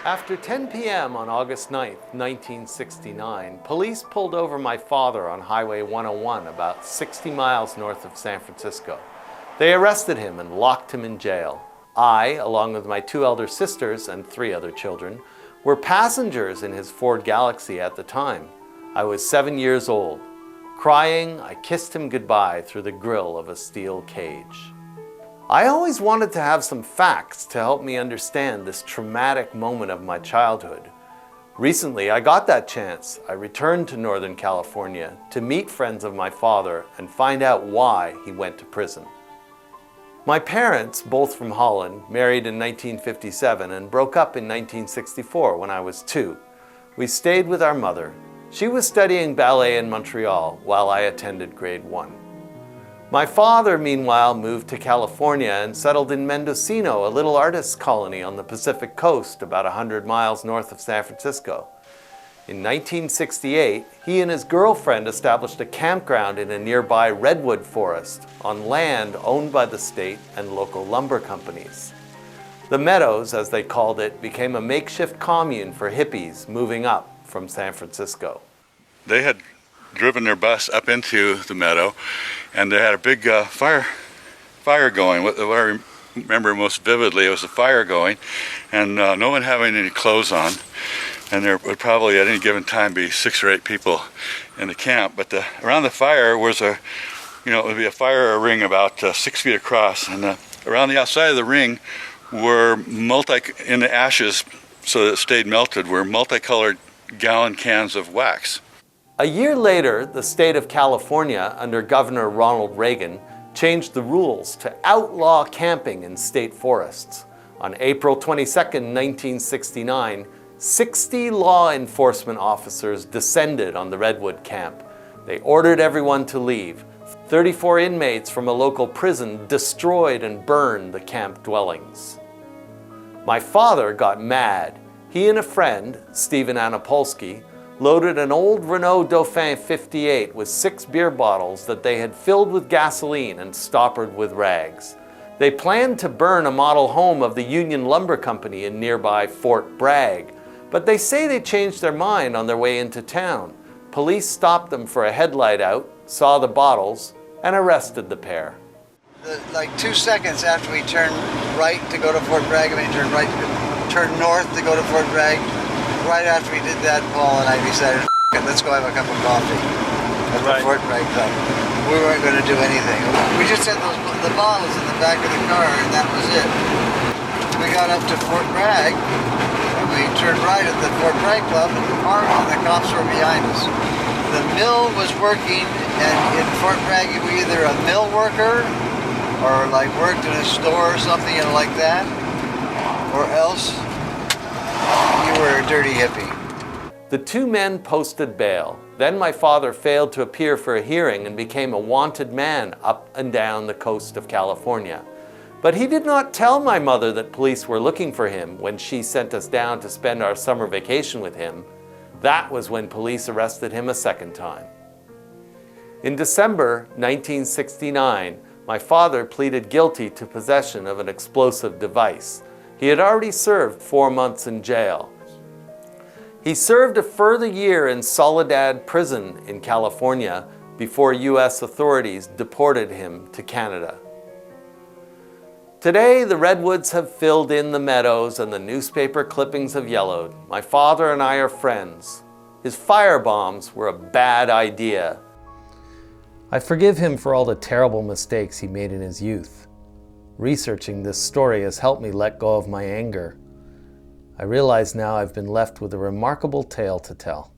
After 10 p.m. on August 9, 1969, police pulled over my father on Highway 101 about 60 miles north of San Francisco. They arrested him and locked him in jail. I, along with my 2 elder sisters and 3 other children, were passengers in his Ford Galaxy at the time. I was 7 years old. Crying, I kissed him goodbye through the grill of a steel cage. I always wanted to have some facts to help me understand this traumatic moment of my childhood. Recently, I got that chance. I returned to Northern California to meet friends of my father and find out why he went to prison. My parents, both from Holland, married in 1957 and broke up in 1964 when I was 2. We stayed with our mother. She was studying ballet in Montreal while I attended grade 1. My father, meanwhile, moved to California and settled in Mendocino, a little artist's colony on the Pacific coast about 100 miles north of San Francisco. In 1968, he and his girlfriend established a campground in a nearby redwood forest on land owned by the state and local lumber companies. The Meadows, as they called it, became a makeshift commune for hippies moving up from San Francisco. They had driven their bus up into the meadow, and they had a big fire going. What I remember most vividly, it was a fire going, and no one having any clothes on, and there would probably at any given time be 6 or 8 people in the camp. But around the fire was it would be a fire ring about 6 feet across, and around the outside of the ring were in the ashes, so that it stayed melted, were multicolored gallon cans of wax. A year later, the state of California, under Governor Ronald Reagan, changed the rules to outlaw camping in state forests. On April 22, 1969, 60 law enforcement officers descended on the Redwood camp. They ordered everyone to leave. 34 inmates from a local prison destroyed and burned the camp dwellings. My father got mad. He and a friend, Stephen Anapolsky, loaded an old Renault Dauphin 58 with 6 beer bottles that they had filled with gasoline and stoppered with rags. They planned to burn a model home of the Union Lumber Company in nearby Fort Bragg, but they say they changed their mind on their way into town. Police stopped them for a headlight out, saw the bottles, and arrested the pair. Like 2 seconds after we turned right to go to Fort Bragg, turn north to go to Fort Bragg, right after we did that, Paul and I decided, let's go have a cup of coffee at the Fort Bragg Club. We weren't going to do anything. We just had the bottles in the back of the car, and that was it. We got up to Fort Bragg, and we turned right at the Fort Bragg Club, and the cops were behind us. The mill was working, and in Fort Bragg, you were either a mill worker or like worked in a store or something like that, or else you were a dirty hippie. The 2 men posted bail. Then my father failed to appear for a hearing and became a wanted man up and down the coast of California. But he did not tell my mother that police were looking for him when she sent us down to spend our summer vacation with him. That was when police arrested him a second time. In December 1969, my father pleaded guilty to possession of an explosive device. He had already served 4 months in jail. He served a further year in Soledad Prison in California before U.S. authorities deported him to Canada. Today, the redwoods have filled in the meadows and the newspaper clippings have yellowed. My father and I are friends. His firebombs were a bad idea. I forgive him for all the terrible mistakes he made in his youth. Researching this story has helped me let go of my anger. I realize now I've been left with a remarkable tale to tell.